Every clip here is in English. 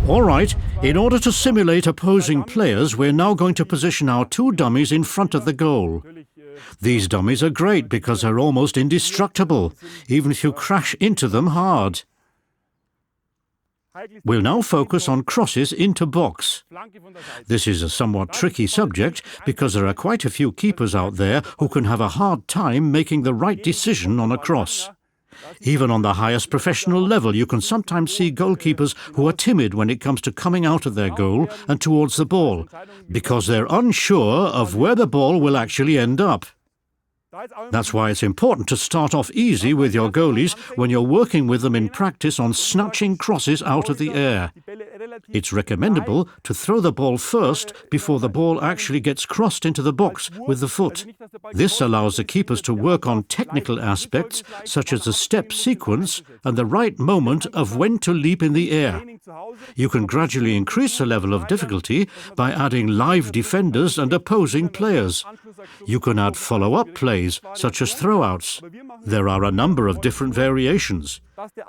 All right, in order to simulate opposing players, we're now going to position our two dummies in front of the goal. These dummies are great because they're almost indestructible, even if you crash into them hard. We'll now focus on crosses into box. This is a somewhat tricky subject because there are quite a few keepers out there who can have a hard time making the right decision on a cross. Even on the highest professional level, you can sometimes see goalkeepers who are timid when it comes to coming out of their goal and towards the ball, because they're unsure of where the ball will actually end up. That's why it's important to start off easy with your goalies when you're working with them in practice on snatching crosses out of the air. It's recommendable to throw the ball first before the ball actually gets crossed into the box with the foot. This allows the keepers to work on technical aspects such as the step sequence and the right moment of when to leap in the air. You can gradually increase the level of difficulty by adding live defenders and opposing players. You can add follow-up plays such as throwouts. There are a number of different variations.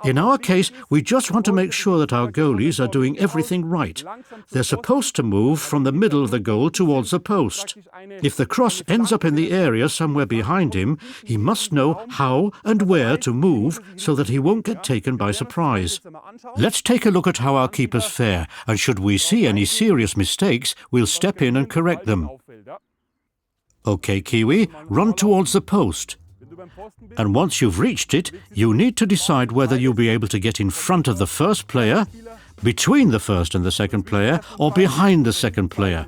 In our case, we just want to make sure that our goalies are doing everything right. They're supposed to move from the middle of the goal towards the post. If the cross ends up in the area somewhere behind him, he must know how and where to move so that he won't get taken by surprise. Let's take a look at how our keepers fare, and should we see any serious mistakes, we'll step in and correct them. OK, Kiwi, run towards the post. And once you've reached it, you need to decide whether you'll be able to get in front of the first player, between the first and the second player, or behind the second player.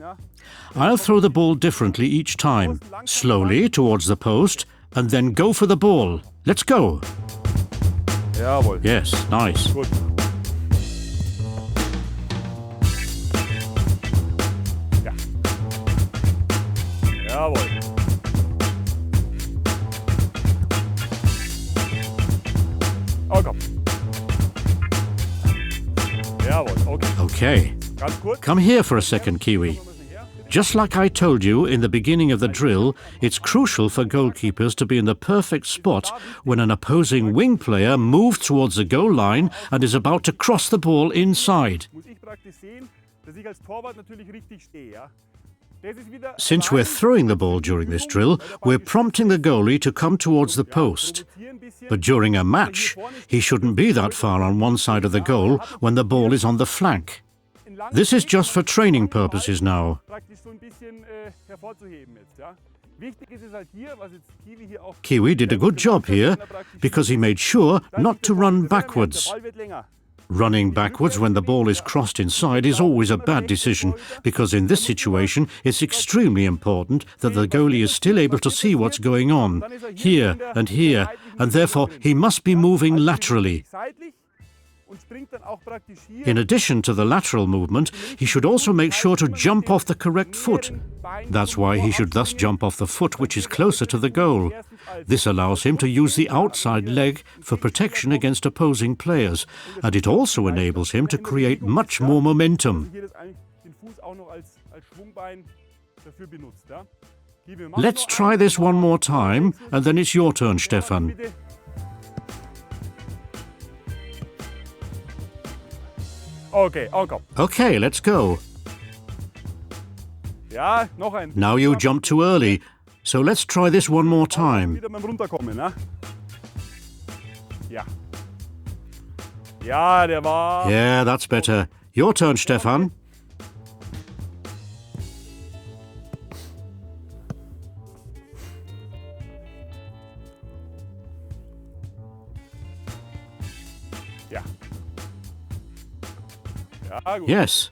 I'll throw the ball differently each time, slowly towards the post, and then go for the ball. Let's go. Yes, nice. Okay. Come here for a second, Kiwi. Just like I told you in the beginning of the drill, it's crucial for goalkeepers to be in the perfect spot when an opposing wing player moves towards the goal line and is about to cross the ball inside. Since we're throwing the ball during this drill, we're prompting the goalie to come towards the post. But during a match, he shouldn't be that far on one side of the goal when the ball is on the flank. This is just for training purposes now. Kiwi did a good job here because he made sure not to run backwards. Running backwards when the ball is crossed inside is always a bad decision because in this situation it's extremely important that the goalie is still able to see what's going on, here, and therefore he must be moving laterally. In addition to the lateral movement, he should also make sure to jump off the correct foot. That's why he should thus jump off the foot which is closer to the goal. This allows him to use the outside leg for protection against opposing players, and it also enables him to create much more momentum. Let's try this one more time, and then it's your turn, Stefan. Okay, let's go. Now you jumped too early, so let's try this one more time. Yeah, that's better. Your turn, Stefan. Yes,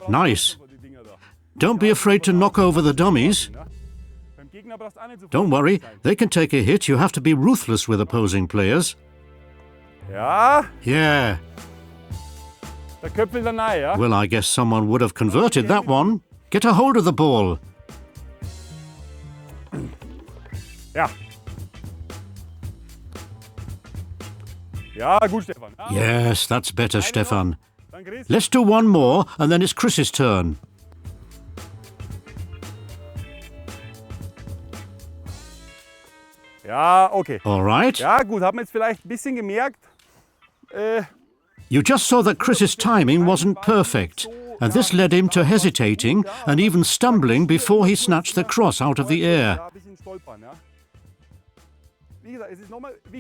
nice. Don't be afraid to knock over the dummies. Don't worry, they can take a hit. You have to be ruthless with opposing players. Yeah. Well, I guess someone would have converted that one. Get a hold of the ball. Yes, that's better, Stefan. Let's do one more, and then it's Chris's turn. All right. You just saw that Chris's timing wasn't perfect, and this led him to hesitating and even stumbling before he snatched the cross out of the air.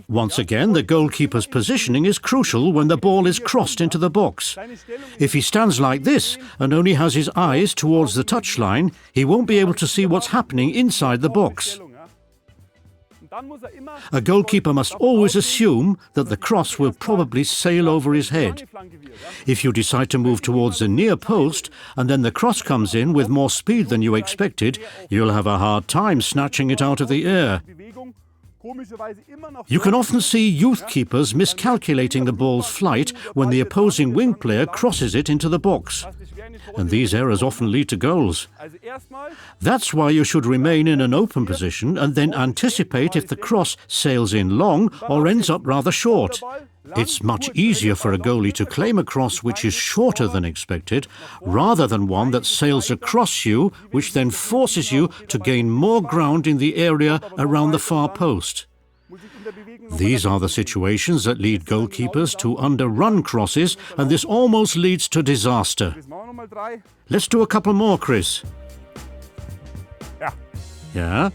Once again, the goalkeeper's positioning is crucial when the ball is crossed into the box. If he stands like this and only has his eyes towards the touchline, he won't be able to see what's happening inside the box. A goalkeeper must always assume that the cross will probably sail over his head. If you decide to move towards the near post and then the cross comes in with more speed than you expected, you'll have a hard time snatching it out of the air. You can often see youth keepers miscalculating the ball's flight when the opposing wing player crosses it into the box. And these errors often lead to goals. That's why you should remain in an open position and then anticipate if the cross sails in long or ends up rather short. It's much easier for a goalie to claim a cross which is shorter than expected, rather than one that sails across you, which then forces you to gain more ground in the area around the far post. These are the situations that lead goalkeepers to underrun crosses, and this almost leads to disaster. Let's do a couple more, Chris. Yeah?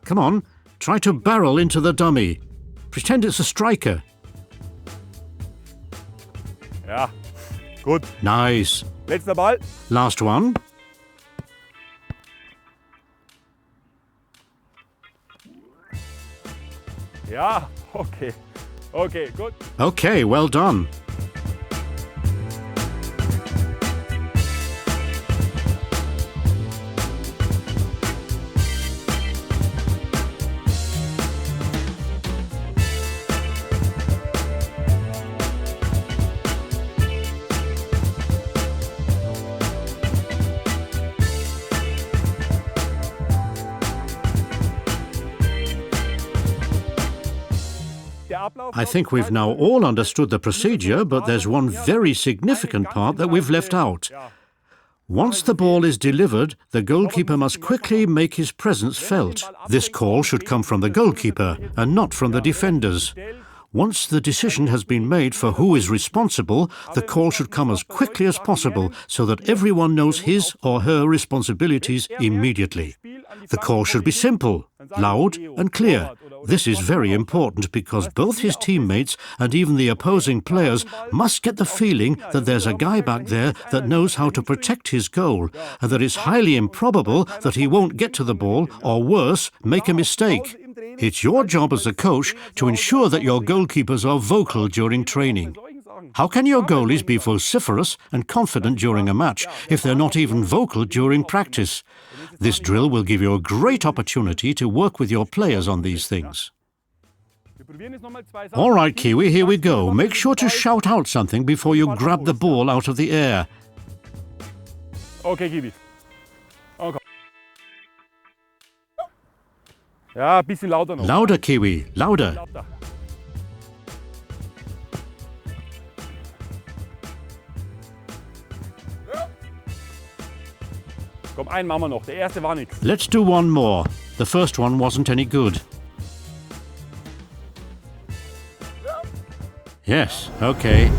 Come on, try to barrel into the dummy. Pretend it's a striker. Ja, gut. Nice. Letzter Ball. Last one. Ja, okay. Okay, gut. Okay, well done. I think we've now all understood the procedure, but there's one very significant part that we've left out. Once the ball is delivered, the goalkeeper must quickly make his presence felt. This call should come from the goalkeeper and not from the defenders. Once the decision has been made for who is responsible, the call should come as quickly as possible so that everyone knows his or her responsibilities immediately. The call should be simple, loud and clear. This is very important because both his teammates and even the opposing players must get the feeling that there's a guy back there that knows how to protect his goal and that it's highly improbable that he won't get to the ball or, worse, make a mistake. It's your job as a coach to ensure that your goalkeepers are vocal during training. How can your goalies be vociferous and confident during a match if they're not even vocal during practice? This drill will give you a great opportunity to work with your players on these things. All right, Kiwi, here we go. Make sure to shout out something before you grab the ball out of the air. Okay, Kiwi. Okay. Ja, ein bisschen lauter noch. Louder, Kiwi, louder. Komm, einen machen wir noch. Der erste war nix. Let's do one more. The first one wasn't any good. Yes, okay.